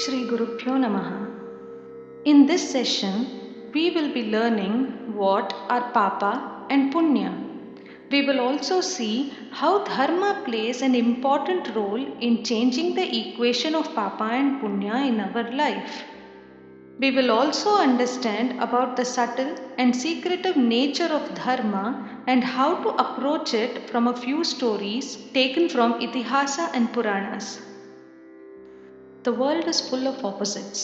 Shri Gurubhyo Namaha. In this session, we will be learning what are Papa and Punya. We will also see how Dharma plays an important role in changing the equation of Papa and Punya in our life. We will also understand about the subtle and secretive nature of Dharma and how to approach it from a few stories taken from Itihasa and Puranas. The world is full of opposites,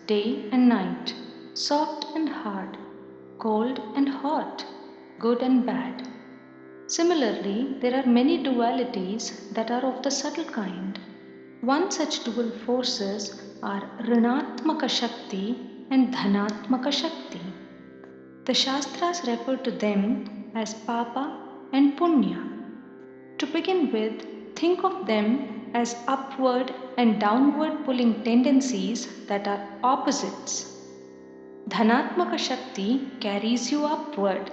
day and night, soft and hard, cold and hot, good and bad. Similarly, there are many dualities that are of the subtle kind. One such dual forces are Rinatmaka Shakti and Dhanatmaka Shakti. The Shastras refer to them as Papa and Punya. To begin with, think of them as upward and downward pulling tendencies that are opposites. Dhanatmaka Shakti carries you upward.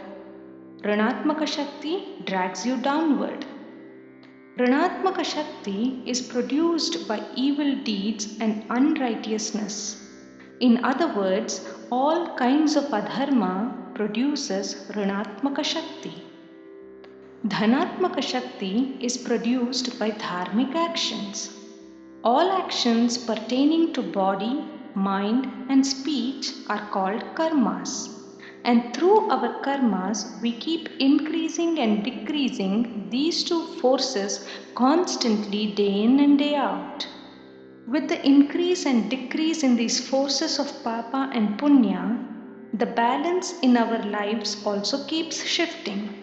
Ranatmaka Shakti drags you downward. Ranatmaka Shakti is produced by evil deeds and unrighteousness. In other words, all kinds of adharma produces Ranatmaka Shakti. Dhanatmaka Shakti is produced by dharmic actions. All actions pertaining to body, mind, and speech are called karmas. And through our karmas, we keep increasing and decreasing these two forces constantly day in and day out. With the increase and decrease in these forces of Papa and Punya, the balance in our lives also keeps shifting.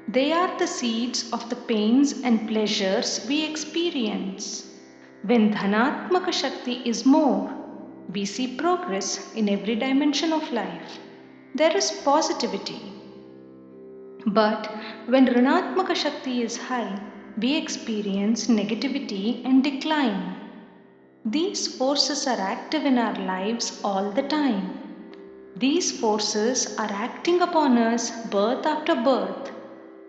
They are the seeds of the pains and pleasures we experience. When Dhanatmaka Shakti is more, we see progress in every dimension of life. There is positivity. But when Rinatmaka Shakti is high, we experience negativity and decline. These forces are active in our lives all the time. These forces are acting upon us birth after birth.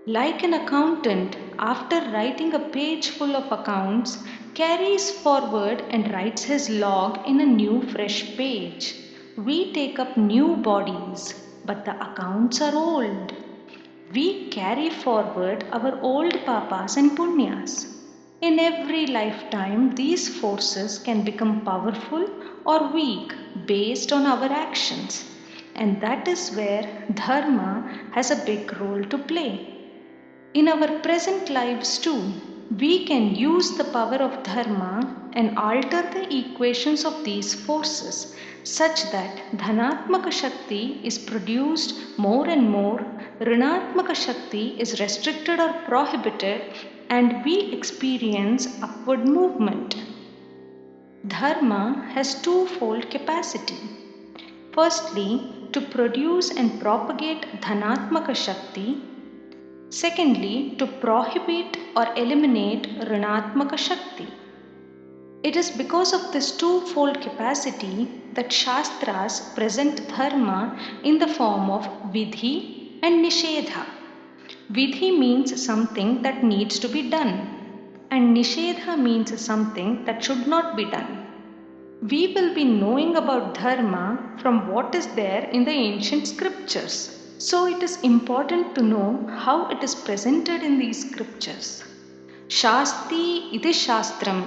Like an accountant, after writing a page full of accounts, carries forward and writes his log in a new fresh page. We take up new bodies, but the accounts are old. We carry forward our old papas and punyas. In every lifetime, these forces can become powerful or weak based on our actions. And that is where dharma has a big role to play. In our present lives too, we can use the power of dharma and alter the equations of these forces such that Dhanatmaka Shakti is produced more and more, Rinatmaka Shakti is restricted or prohibited, and we experience upward movement. Dharma has twofold capacity. Firstly, to produce and propagate Dhanatmaka Shakti. Secondly, to prohibit or eliminate Rinatmaka Shakti. It is because of this twofold capacity that Shastras present Dharma in the form of Vidhi and Nishedha. Vidhi means something that needs to be done, and Nishedha means something that should not be done. We will be knowing about Dharma from what is there in the ancient scriptures. So it is important to know how it is presented in these scriptures. Shasti iti Shastram,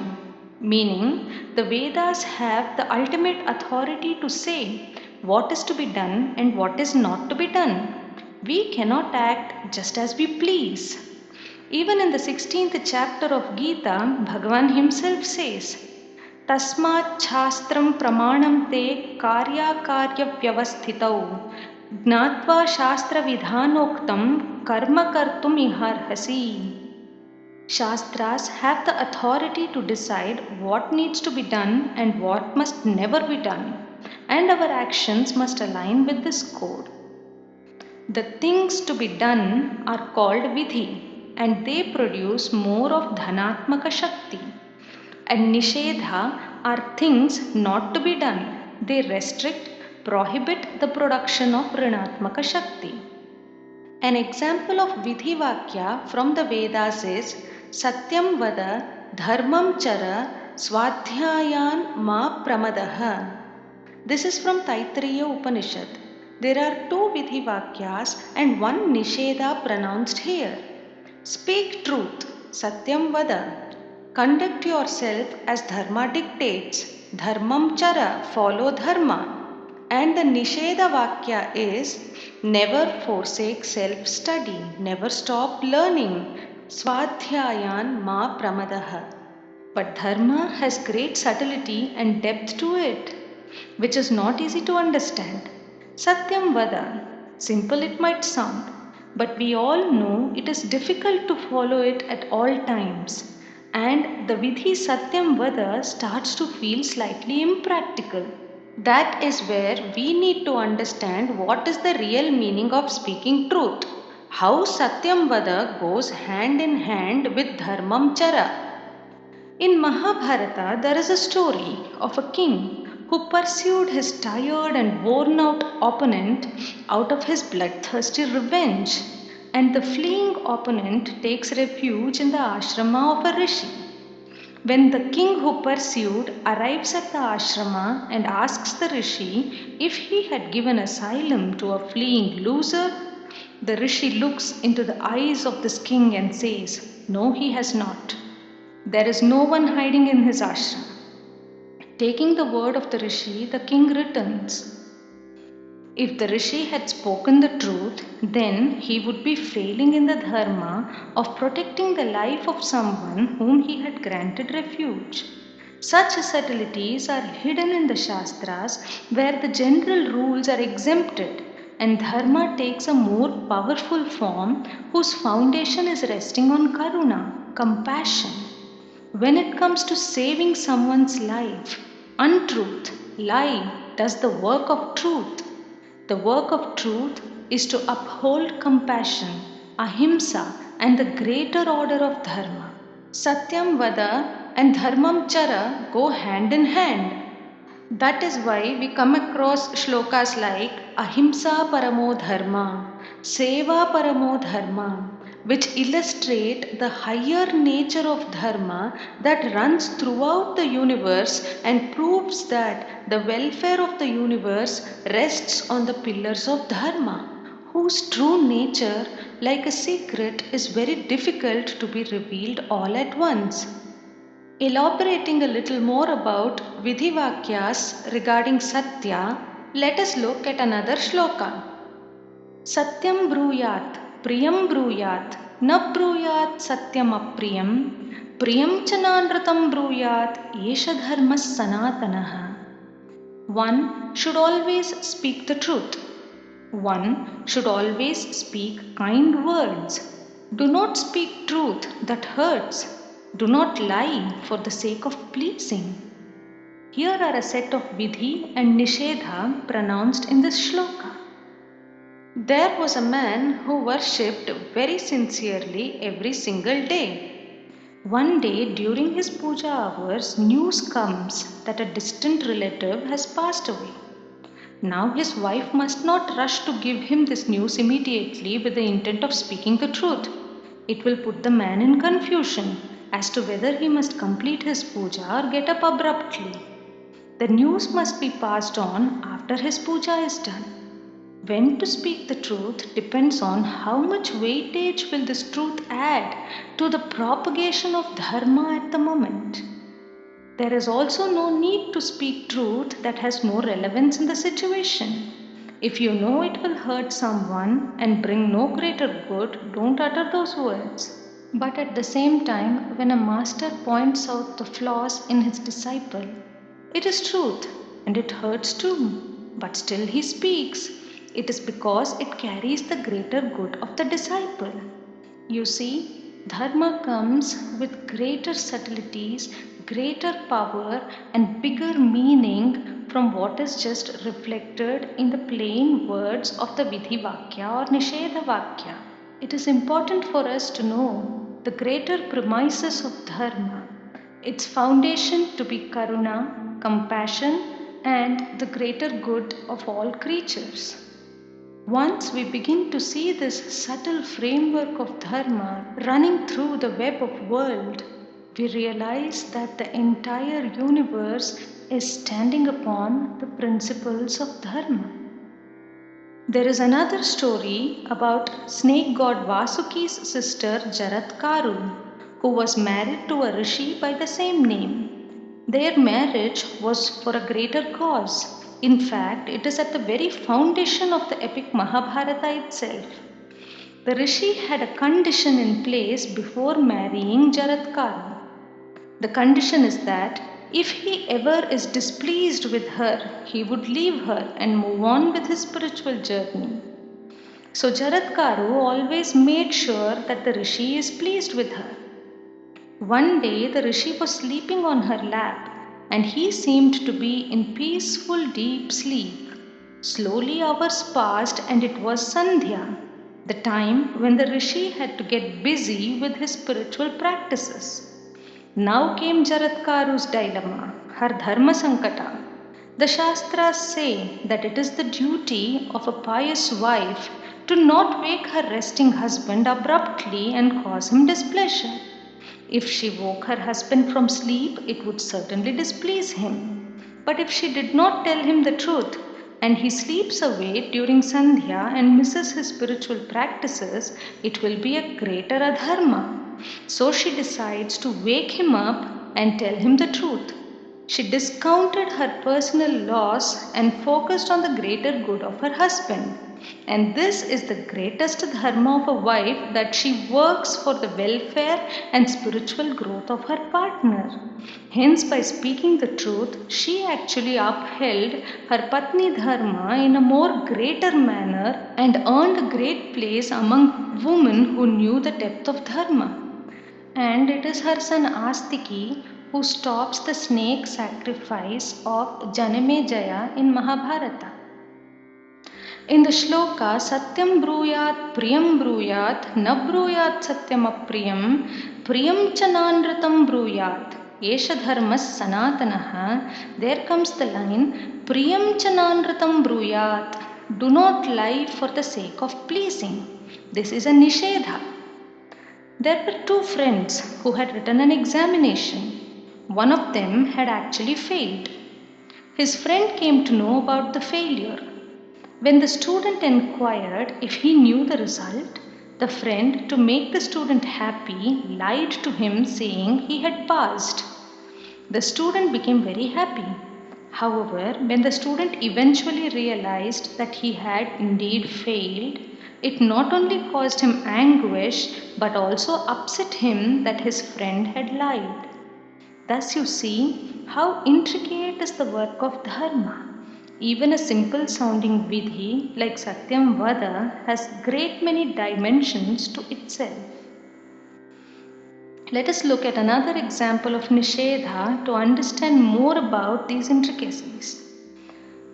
meaning the Vedas have the ultimate authority to say what is to be done and what is not to be done. We cannot act just as we please. Even in the 16th chapter of Gita, Bhagavan himself says, Tasmat Shastram Pramanam Te Karya Karya Vyavasthitau Gnatva Shastra Vidhanoktam Karma Kartum Iharhasi. Shastras have the authority to decide what needs to be done and what must never be done, and our actions must align with this code. The things to be done are called Vidhi, and they produce more of Dhanatmaka Shakti. And Nishedha are things not to be done. They restrict, prohibit the production of Rinatmaka Shakti. An example of Vidhi Vakya from the Vedas is Satyam Vada, Dharmam Chara, Swadhyayan ma pramadaha. This is from Taittiriya Upanishad. There are two Vidhi Vakyas and one Nisheda pronounced here. Speak truth, Satyam Vada. Conduct yourself as Dharma dictates. Dharmam Chara, follow Dharma. And the Nisheda Vakya is never forsake self study, never stop learning. Swadhyayan ma pramadaha. But Dharma has great subtlety and depth to it, which is not easy to understand. Satyam Vada, simple it might sound, but we all know it is difficult to follow it at all times. And the Vidhi Satyam Vada starts to feel slightly impractical. That is where we need to understand what is the real meaning of speaking truth. How Satyam Vada goes hand in hand with Dharmam Chara. In Mahabharata, there is a story of a king who pursued his tired and worn out opponent out of his bloodthirsty revenge, and the fleeing opponent takes refuge in the ashrama of a rishi. When the king who pursued arrives at the ashrama and asks the rishi if he had given asylum to a fleeing loser, the rishi looks into the eyes of this king and says, "No, he has not. There is no one hiding in his ashram." Taking the word of the rishi, the king returns. If the rishi had spoken the truth, then he would be failing in the dharma of protecting the life of someone whom he had granted refuge. Such subtleties are hidden in the Shastras, where the general rules are exempted and dharma takes a more powerful form whose foundation is resting on karuna, compassion. When it comes to saving someone's life, untruth, lie, does the work of truth. The work of truth is to uphold compassion, ahimsa, and the greater order of dharma. Satyam Vada and Dharmam Chara go hand in hand. That is why we come across shlokas like Ahimsa Paramo Dharma, Seva Paramo Dharma, which illustrate the higher nature of Dharma that runs throughout the universe and proves that the welfare of the universe rests on the pillars of Dharma, whose true nature, like a secret, is very difficult to be revealed all at once. Elaborating a little more about Vidhivakyas regarding Satya, let us look at another shloka. Satyam bruyat, priyam bruyat, na bruyat satyam apriyam, priyam chananratam bruyat, yesha dharmas sanatanaha. One should always speak the truth. One should always speak kind words. Do not speak truth that hurts. Do not lie for the sake of pleasing. Here are a set of Vidhi and Nishedha pronounced in this shloka. There was a man who worshipped very sincerely every single day. One day during his puja hours, news comes that a distant relative has passed away. Now his wife must not rush to give him this news immediately with the intent of speaking the truth. It will put the man in confusion as to whether he must complete his puja or get up abruptly. The news must be passed on after his puja is done. When to speak the truth depends on how much weightage will this truth add to the propagation of dharma at the moment. There is also no need to speak truth that has no relevance in the situation. If you know it will hurt someone and bring no greater good, don't utter those words. But at the same time, when a master points out the flaws in his disciple, it is truth and it hurts too, but still he speaks. It is because it carries the greater good of the disciple. You see, dharma comes with greater subtleties, greater power, and bigger meaning from what is just reflected in the plain words of the Vidhi Vakya or Nishedha Vakya. It is important for us to know the greater premises of dharma, its foundation to be karuna, compassion, and the greater good of all creatures. Once we begin to see this subtle framework of dharma running through the web of world, we realize that the entire universe is standing upon the principles of Dharma. There is another story about snake god Vasuki's sister Jaratkaru, who was married to a rishi by the same name. Their marriage was for a greater cause. In fact, it is at the very foundation of the epic Mahabharata itself. The rishi had a condition in place before marrying Jaratkaru. The condition is that if he ever is displeased with her, he would leave her and move on with his spiritual journey. So Jaratkaru always made sure that the rishi is pleased with her. One day the rishi was sleeping on her lap and he seemed to be in peaceful deep sleep. Slowly hours passed and it was Sandhya, the time when the rishi had to get busy with his spiritual practices. Now came Jaratkaru's dilemma, her dharma sankata. The Shastras say that it is the duty of a pious wife to not wake her resting husband abruptly and cause him displeasure. If she woke her husband from sleep, it would certainly displease him. But if she did not tell him the truth, and he sleeps away during Sandhya and misses his spiritual practices, it will be a greater adharma. So she decides to wake him up and tell him the truth. She discounted her personal loss and focused on the greater good of her husband. And this is the greatest dharma of a wife, that she works for the welfare and spiritual growth of her partner. Hence, by speaking the truth, she actually upheld her Patni Dharma in a more greater manner and earned a great place among women who knew the depth of Dharma. And it is her son Astiki who stops the snake sacrifice of Janamejaya in Mahabharata. In the shloka, Satyam bruyat, Priyam bruyat, na bruyat Satyam apriyam, Priyam chananratam bruyat, Esha dharmas sanatanaha, there comes the line, Priyam chananratam bruyat, do not lie for the sake of pleasing. This is a nishedha. There were two friends who had written an examination. One of them had actually failed. His friend came to know about the failure. When the student inquired if he knew the result, the friend, to make the student happy, lied to him saying he had passed. The student became very happy. However, when the student eventually realized that he had indeed failed, it not only caused him anguish but also upset him that his friend had lied. Thus you see how intricate is the work of Dharma. Even a simple sounding vidhi like Satyam Vada has great many dimensions to itself. Let us look at another example of Nishedha to understand more about these intricacies.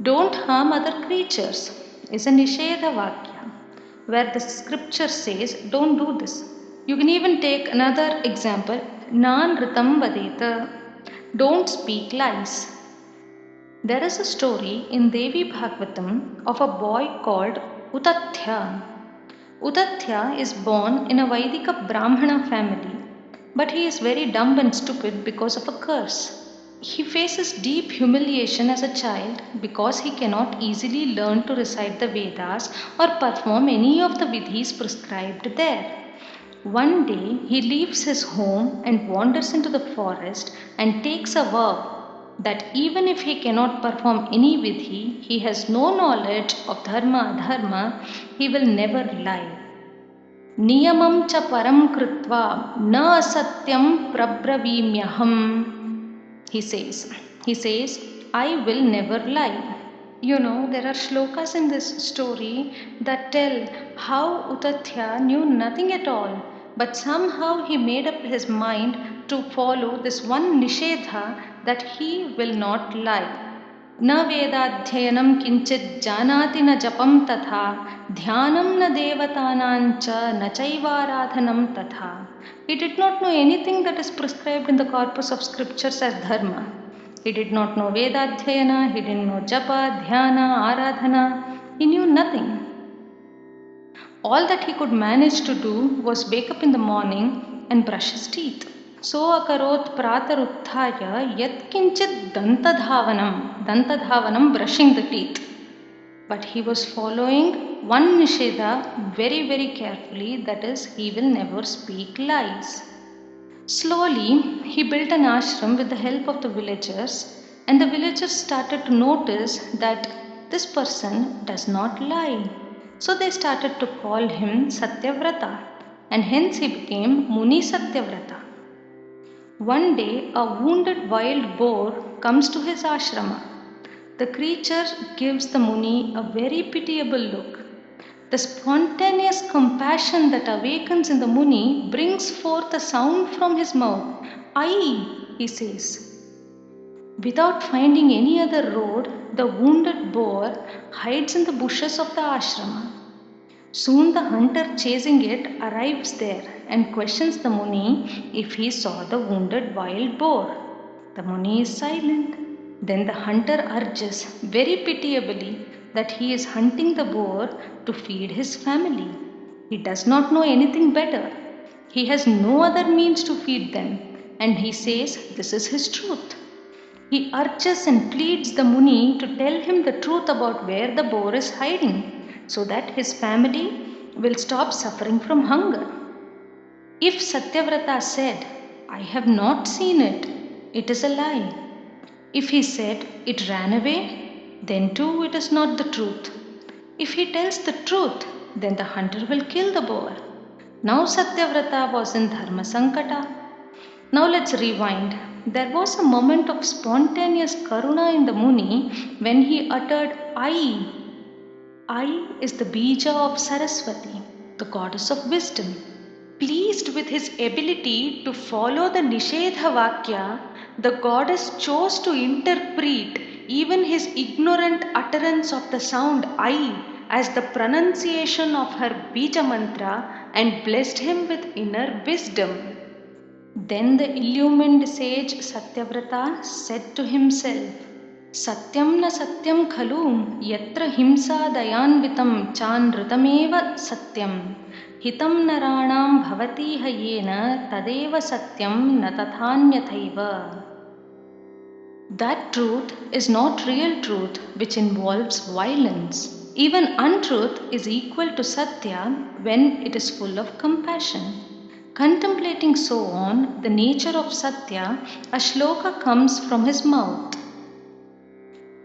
Don't harm other creatures is a Nishedha Vakya, where the scripture says don't do this. You can even take another example, Nan Ritam Vadeta, don't speak lies. There is a story in Devi Bhagavatam of a boy called Utathya. Utathya is born in a Vaidika Brahmana family, but he is very dumb and stupid because of a curse. He faces deep humiliation as a child because he cannot easily learn to recite the Vedas or perform any of the vidhis prescribed there. One day he leaves his home and wanders into the forest and takes a vow that even if he cannot perform any vidhi, he has no knowledge of dharma adharma, he will never lie. Niyamam cha param kritva na satyam prabravimyaham. He says, I will never lie. You know, there are shlokas in this story that tell how Utathya knew nothing at all, but somehow he made up his mind to follow this one nishedha that he will not lie. Na vedadhyayanam kinchit janati na japam tatha dhyanam na devatanancha na chaivaradhanam tatha. He did not know anything that is prescribed in the corpus of scriptures as dharma. He did not know Vedadhyayana, he didn't know Japa, Dhyana, Aradhana, he knew nothing. All that he could manage to do was wake up in the morning and brush his teeth. So akarot pratarutthaya yatkinchit dantadhavanam brushing the teeth. But he was following one nisheda very, very carefully, that is, he will never speak lies. Slowly, he built an ashram with the help of the villagers, and the villagers started to notice that this person does not lie. So they started to call him Satyavrata, and hence he became Muni Satyavrata. One day, a wounded wild boar comes to his ashrama. The creature gives the Muni a very pitiable look. The spontaneous compassion that awakens in the Muni brings forth a sound from his mouth. Ai, he says. Without finding any other road, the wounded boar hides in the bushes of the ashrama. Soon the hunter chasing it arrives there and questions the Muni if he saw the wounded wild boar. The Muni is silent. Then the hunter urges very pitiably that he is hunting the boar to feed his family. He does not know anything better. He has no other means to feed them, and he says this is his truth. He urges and pleads the Muni to tell him the truth about where the boar is hiding, so that his family will stop suffering from hunger. If Satyavrata said, I have not seen it, it is a lie. If he said, it ran away, then too it is not the truth. If he tells the truth, then the hunter will kill the boar. Now Satyavrata was in Dharma Sankata. Now let's rewind. There was a moment of spontaneous karuna in the Muni when he uttered I. I is the bija of Saraswati, the goddess of wisdom. Pleased with his ability to follow the Nishedha Vakya, the goddess chose to interpret even his ignorant utterance of the sound I as the pronunciation of her bija mantra and blessed him with inner wisdom. Then the illumined sage Satyavrata said to himself, Satyam na satyam khalu yatra himsa dayanvitam chanrutameva satyam hitam naranam bhavati hayena tadeva satyam na tathanyataiva. That truth is not real truth which involves violence. Even untruth is equal to satya when it is full of compassion. Contemplating so on the nature of Satya, a shloka comes from his mouth.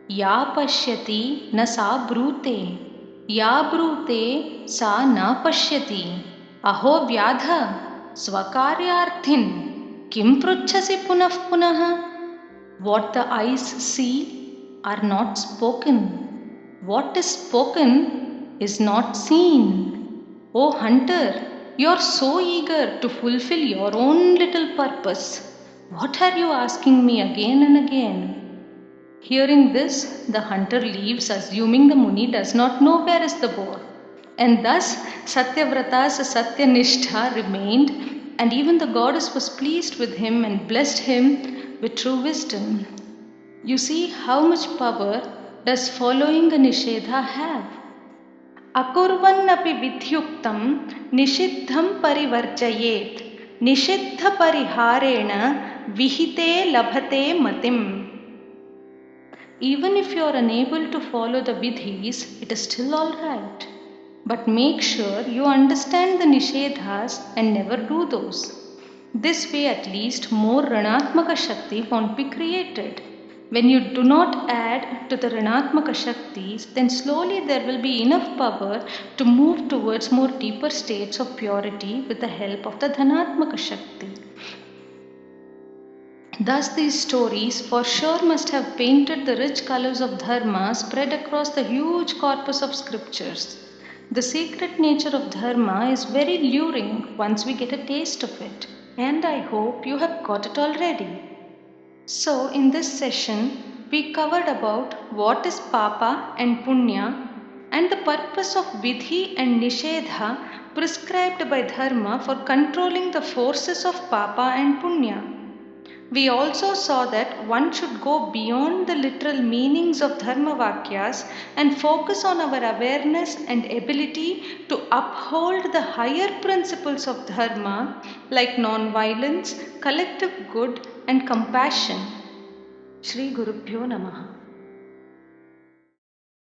Ya pashyati na sa brute, ya brute sa na pashyati, aho vyadha svakaryarthin, kim pruchhasi punah punah. What the eyes see are not spoken. What is spoken is not seen. O hunter, you are so eager to fulfill your own little purpose. What are you asking me again and again? Hearing this, the hunter leaves, assuming the Muni does not know where is the boar. And thus Satyavrata's Satyanishtha remained, and even the goddess was pleased with him and blessed him with true wisdom. You see how much power does following a Nishedha have? Akurvannapi vidhyuktam nishiddham parivarjayet nishiddha pariharena vihite labhate matim. Even if you are unable to follow the vidhis, it is still alright. But make sure you understand the nishedhas and never do those. This way at least more Ranatmaka Shakti won't be created. When you do not add to the Ranatmaka Shaktis, then slowly there will be enough power to move towards more deeper states of purity with the help of the Dhanatmaka Shakti. Thus these stories for sure must have painted the rich colors of Dharma spread across the huge corpus of scriptures. The secret nature of Dharma is very luring once we get a taste of it, and I hope you have got it already. So in this session, we covered about what is Papa and Punya and the purpose of Vidhi and Nishedha prescribed by Dharma for controlling the forces of Papa and Punya. We also saw that one should go beyond the literal meanings of Dharma Vakyas and focus on our awareness and ability to uphold the higher principles of Dharma like non-violence, collective good and compassion. Shri Gurubhyo Namaha.